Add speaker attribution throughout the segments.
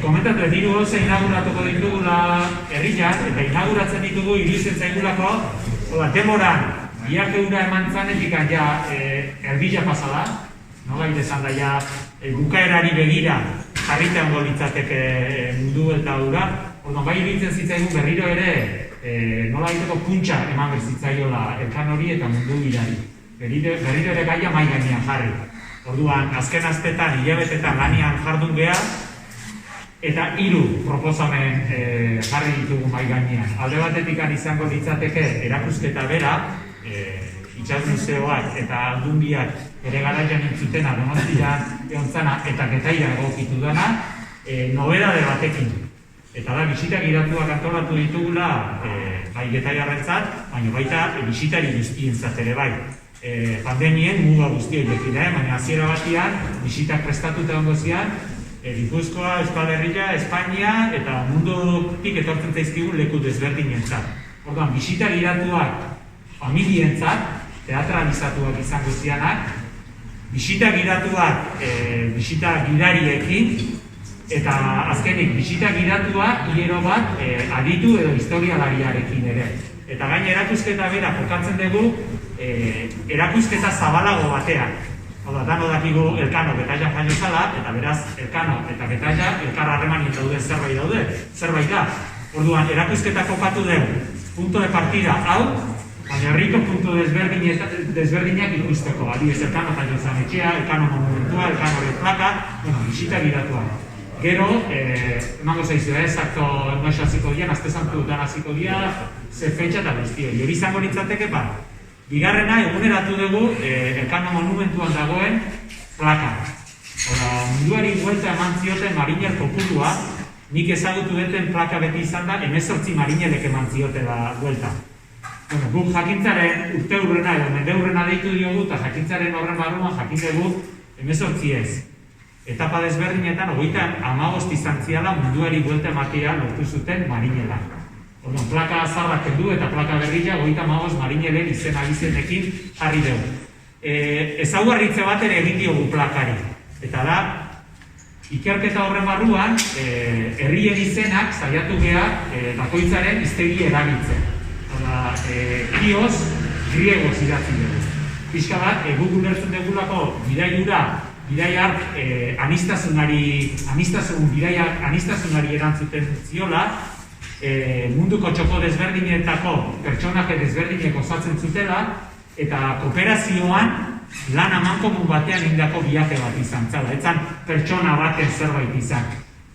Speaker 1: Komentatu, diru gauza inauguratuko ditugula herrian, eta inauguratzen ditugu iruditzen zaigulako, demoran, biak eura eman zanetik ja erdila pasada, nolait esan da ja bukaerari begira jarrita ongo litzateke mundu eta ura, bai iruditzen zitzaigun berriro ere nolaiteko puntxa eman berzitzaiola elkan hori eta mundu birari. Berriro ere gaia mai gainean jarri. Orduan, azken astetan, hilabetetan lanian jardun behar, eta 3 proposamen jarri ditugu mai gainean. Alde batetik izango litzateke erakusketa bera, Itsas Museoak eta Aldundiak ere garaian intzutena Donostian egontzana eta Getaira egokitu dena, nobedade batekin. Eta da, bisita gidatuak antolatu ditugula, bai Getaiarrentzat, baina baita bisitari guztientzat ere bai. Pandemien muga guztioekin, baina hasiera batean bisitak prestatuta ongo zian, Gipuzkoa, Euskal Herria, Espainia eta mundutik etortzen zaizkigun leku desberdinentzat. Orduan, bisita gidatuak familientzat, teatralizatuak izango zianak, bisita gidatuak bisita gidariekin, eta azkenik bisita gidatua hilero bat aditu edo historialariarekin ere. Eta gain erakusketa bera jokatzen dugu erakusketa zabalago batean. Hau da, dakigu Elkano Getaia jaio zala, eta beraz Elkano eta Getaia elkar harremanien dauden zerbait da. Orduan, erakusketa kokatu dugu, punto de partida hau, baina herriko puntu desberdinak ikusteko. Adibidez, Elkano jaio zan etxea, Elkano monumentua, Elkanoren plaka, bisita gidatua. Gero, emango zaizu, exacto, noiz hasiko dian, azte santu dutan hasiko dia, ze fetxa eta guzti hori. Hori izango nintzateke, bigarrena eguneratu dugu Elkano monumentuan dagoen plaka. Munduari buelta eman zioten marinel kopurua, nik ezagutu duten plaka beti izan da, 18 marinelek eman ziotela buelta. Guk jakintzaren urte hurrena edo mende hurrena deitu diogu, eta jakintzaren horren barruan jakin dugu 18 ez. Etapa desberdinetan, 55 izan ziala munduari buelta ematea lortu zuten marinela. Plaka azarrak kendu eta plaka berria 55 marinelen izen-abizenekin jarri dugu. Ezaugarritze bat ere egin diogu plakari. Eta da, ikerketa horren barruan, herrien izenak saiatu geha bakoitzaren hiztegi erabiltzen. Krios, griegoz idatzi dugu. Pixka bat, guk ulertzen dugulako bidaiura, bidaiak aniztasunari erantzuten ziola, munduko txoko desberdinetako pertsonak desberdinek osatzen zutela, eta kooperazioan lan amankomun batean indako biake bat izan zela. Etzan pertsona baten zerbait izan.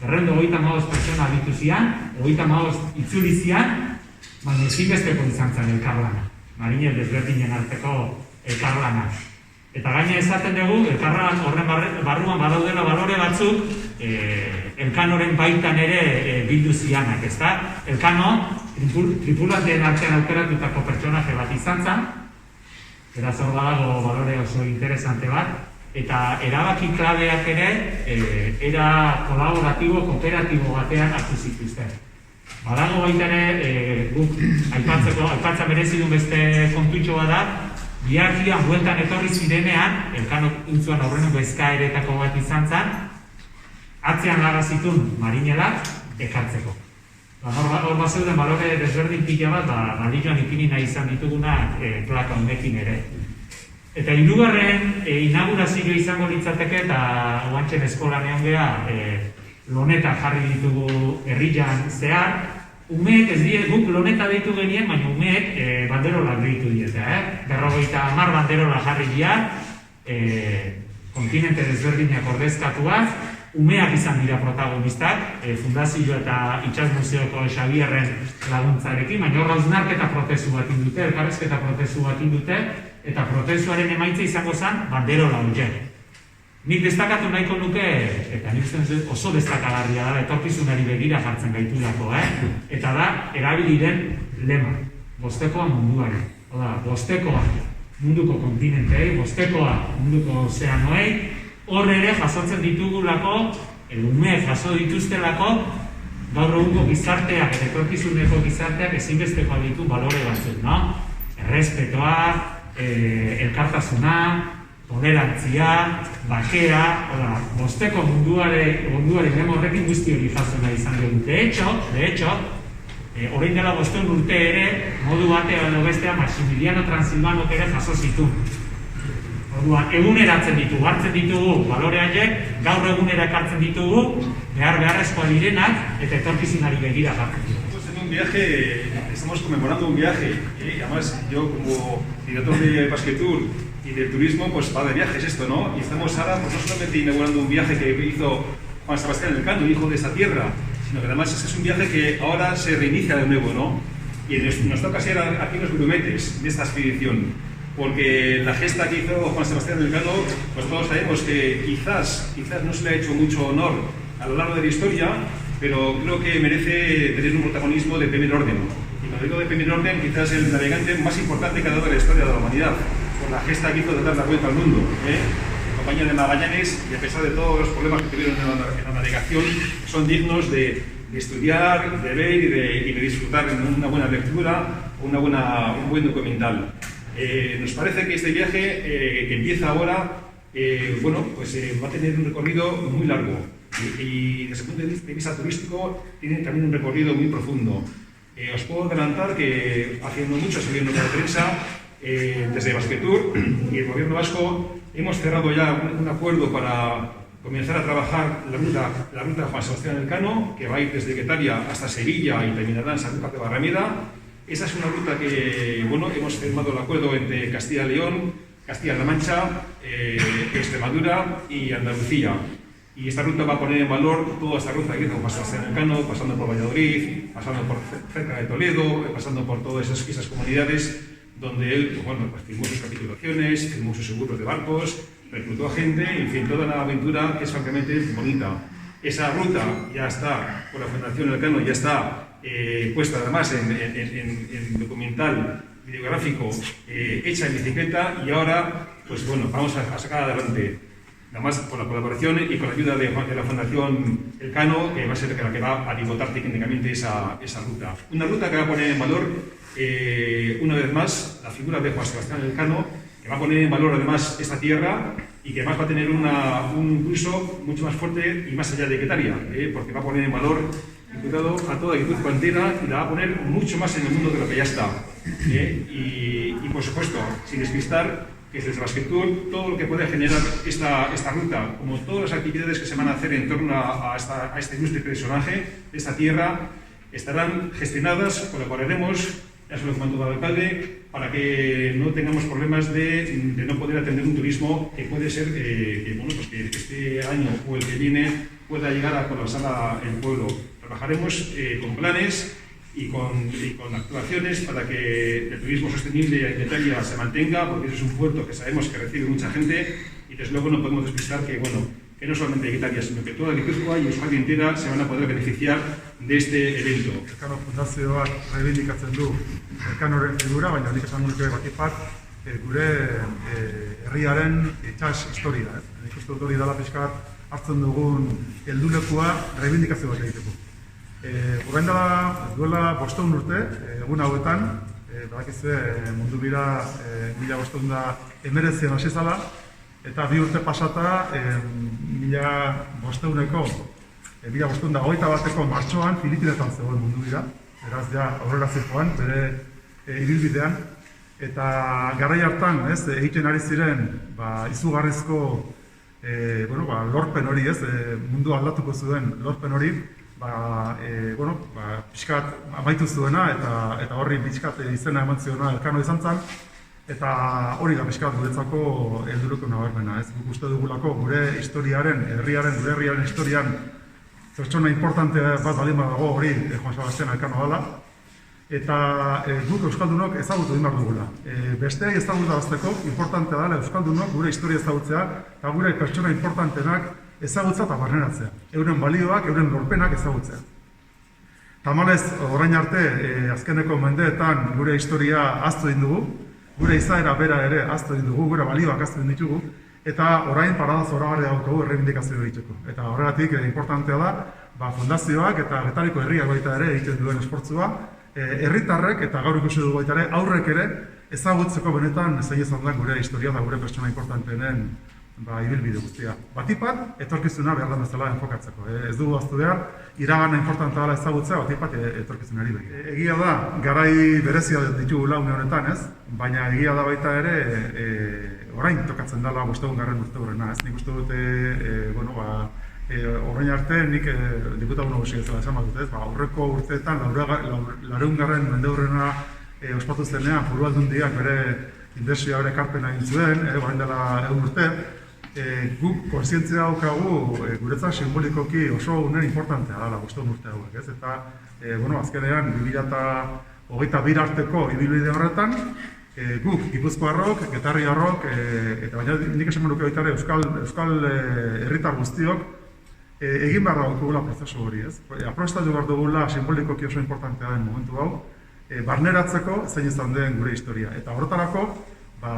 Speaker 1: 255 pertsona ditu zian, 255 itzuli zian, baina ezinbesteko izan zen elkarlana. Marinel desberdinen arteko elkarlana. Eta gaina esaten dugu, elkarlan horren barruan badaudela balore batzuk, Elkanoren baitan ere bildu zianak, ezta? Elkano, tripulanteen artean aukeratutako pertsonaje bat izan zen, eta zor badago balore oso interesante bat, eta erabaki klabeak ere, era kolaboratibo, kooperatibo batean hartu zituzten. Badago baita ere, guk aipatzen merezidun beste kontutxo bat da, biharkian bueltan etorri zirenean, Elkano intzuan aurreneko eskaeretako bat izan zen, atzean lagazitun marinelak ekartzeko. Hor bat zeuden balore desberdin pila bat, balioan ipini nahi izan ditugunak plaka honekin ere. Eta hirugarren inaugurazio izango litzateke eta oantxen eskolan egon geha loneta jarri ditugu herrian zehar. Umeek ez die guk loneta deitu genien, baina umeek banderola deitu dieta. 50 banderola jarri dira, kontinente desberdinak ordezkatuak, umeak izan dira protagonistak, fundazio eta Itsas Museoko Xabierren laguntzarekin, baina horra hausnarketa prozesu bat indute, elkarrezketa prozesu bat indute, eta prozesuaren emaitza izango zen banderola horien. Nik destakatu nahiko nuke, eta nik oso destakagarria da, etorkizunari begira jartzen gaitu dako, eta da, erabili den lema, bostekoa munduari. Oda, bostekoa munduko kontinentei, bostekoa munduko ozeanoei, hor ere jasotzen ditugulako, umeek jaso dituztelako, gaur egungo gizarteak eta etorkizuneko gizarteak ezinbestekoa ditu balore batzuk, no? Errespetoa, elkartasuna, tolerantzia, bakea, bosteko munduaren lehen horrekin guzti hori jaso nahi izan dugu. De hecho, orain dela 500 urte ere, modu batean edo bestea Maximiliano Transilvanok ere jaso zitu. Orduan, eguneratzen ditugu, hartzen ditugu balore haiek, gaur egunera ekartzen ditugu, beharrezkoa direnak eta etorkizunari begira jartzen ditugu.
Speaker 2: En un viaje, estamos conmemorando un viaje, además yo como director de Basquetour y de turismo, pues va de viajes esto, ¿no? Y estamos ahora pues, no solamente inaugurando un viaje que hizo Juan Sebastián Elcano, hijo de esta tierra, sino que además es un viaje que ahora se reinicia de nuevo, ¿no? Y nos toca ser aquí los grumetes de esta expedición. Porque la gesta que hizo Juan Sebastián Elcano, pues todos sabemos que quizás no se le ha hecho mucho honor a lo largo de la historia, pero creo que merece tener un protagonismo de primer orden. Y cuando digo de primer orden, quizás el navegante más importante que ha dado la historia de la humanidad, por la gesta que hizo de dar la vuelta al mundo, en compañía de Magallanes, y a pesar de todos los problemas que tuvieron en la navegación, son dignos de estudiar, de ver y de disfrutar en una buena lectura o un buen documental. Nos parece que este viaje que empieza ahora, va a tener un recorrido muy largo y desde el punto de vista turístico tiene también un recorrido muy profundo. Os puedo adelantar que haciendo mucho salió en de prensa desde Basquetour y el gobierno vasco hemos cerrado ya un acuerdo para comenzar a trabajar la ruta de Juan Sebastián Elcano, que va a ir desde Guetaria hasta Sevilla y terminará en Sanlúcar de Barrameda. Esa es una ruta que, hemos firmado el acuerdo entre Castilla y León, Castilla-La Mancha, Extremadura y Andalucía. Y esta ruta va a poner en valor toda esta ruta que hizo Juan Sebastián Elcano, pasando por Valladolid, pasando por cerca de Toledo, pasando por todas esas comunidades donde él, firmó sus capitulaciones, firmó sus seguros de barcos, reclutó a gente, en fin, toda una aventura que es francamente bonita. Esa ruta ya está, por la Fundación Elcano, ya está puesta además en documental videográfico hecha en bicicleta y ahora, vamos a sacar adelante, además por la colaboración y con la ayuda de la Fundación Elcano, que va a ser la que va a pivotar técnicamente esa ruta. Una ruta que va a poner en valor, una vez más, la figura de Juan Sebastián Elcano, que va a poner en valor además esta tierra y que además va a tener un impulso mucho más fuerte y más allá de Guetaria, porque va a poner en valor a toda Guipúzcoa entera y la va a poner mucho más en el mundo de lo que ya está. Y por supuesto, sin despistar, que desde Basquetour todo lo que puede generar esta ruta, como todas las actividades que se van a hacer en torno a este ilustre personaje de esta tierra, estarán gestionadas, colaboraremos, ya se lo comentó el alcalde, para que no tengamos problemas de no poder atender un turismo que puede ser que este año o el que viene pueda llegar a colapsar el pueblo. Trabajaremos con planes y con actuaciones para que el turismo sostenible en Guetaria se mantenga, porque es un puerto que sabemos que recibe mucha gente y desde luego no podemos despistar que no solamente Guetaria, sino que toda Guipúzcoa y Euskadi entera se van a poder beneficiar de este evento.
Speaker 3: Elcano Fundazioak reibindikatzen du Elcanoren figura, baina nik esan nuke batik bat gure herriaren itsas historia. Nik uste dut hori dela pixka bat hartzen dugun heldulekua reibindikazio bat egiteko. Orain duela 500 urte, egun hauetan, badakizue mundu bira 1519 hasi zela, eta 2 urte pasata 1521ko martxoan Filipinetan zegoen mundu bira, beraz ja aurrera zihoan bere ibilbidean, eta garai hartan, egiten ari ziren izugarrizko lorpen hori, mundu aldatuko zuen lorpen hori, pixkat amaitu zuena eta horri pixkat izena eman ziona Elcano izan zen, eta hori da pixkat guretzako helduruko nabarmena. Guk uste dugulako gure historiaren, gure herriaren historian pertsona importante bat balin badago hori Juan Sebastián Elcano dela, eta guk euskaldunok ezagutu egin behar dugula. Besteei ezagutarazteko importante dela euskaldunok gure historia ezagutzea eta gure pertsona importantenak ezagutza eta barneratzea. Euren balioak, euren lorpenak ezagutzea. Tamalez, orain arte, azkeneko mendeetan gure historia ahaztu egin dugu, gure izaera bera ere ahaztu egin dugu, gure balioak ahaztu egin ditugu, eta orain parada zoragarria daukagu erreibindikazio egiteko. Eta horregatik, importantea da, fundazioak eta Getariko herriak baita ere egiten duen esportzua, herritarrek eta gaur ikusi dugu baita ere, aurrek ere ezagutzeko benetan zein izan da gure historia eta gure pertsona importanteenen ibilbide guztia. Batipat, etorkizuna behar da bezala enfokatzeko. Ez dugu aztu behar, iragana importantea dela ezagutzea, batipat etorkizunari begira. Egia da, garai berezia ditugula une honetan, ez? Baina egia da baita ere, orain tokatzen dela 5. urte horrena, ez? Nik uste dute, orain arte, nik diputatu nagusi bezala esan bat dut, ez? Aurreko urteetan, 200. mendeurrena ospatu zenean, Foru Aldundiak bere inbertsioa bere ekarpena egin zuen, orain dela 100 urte, guk kontzientzia daukagu guretzat simbolikoki oso unen importantea dela 500 urte hauek, ez? Eta, azkenean, 2022 arteko ibilbide horretan, guk, Gipuzkoarrok, Getarriarrok, eta baina nik esan nuke baita ere Euskal herritar guztiok, egin behar daukagula prozesu hori, ez? Aprobestatu behar dugula simbolikoki oso importantea den momentu hau, barneratzeko zein izan den gure historia. Eta horretarako,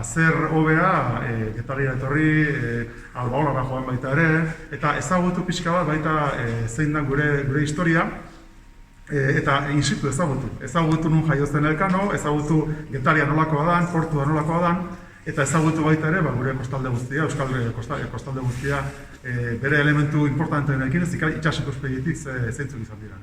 Speaker 3: zer hobea, Getarria etorri, Albaolara joan baita ere, eta ezagutu pixka bat baita zein den gure historia, eta insitu ezagutu nun jaio zen Elkano, ezagutu Getaria nolakoa dan, Portua nolakoa dan, eta ezagutu baita ere gure kostalde guztia, Euskal kostalde guztia, bere elementu importanteenekin, ez itxasiko espedietik zeintzuk izan dira.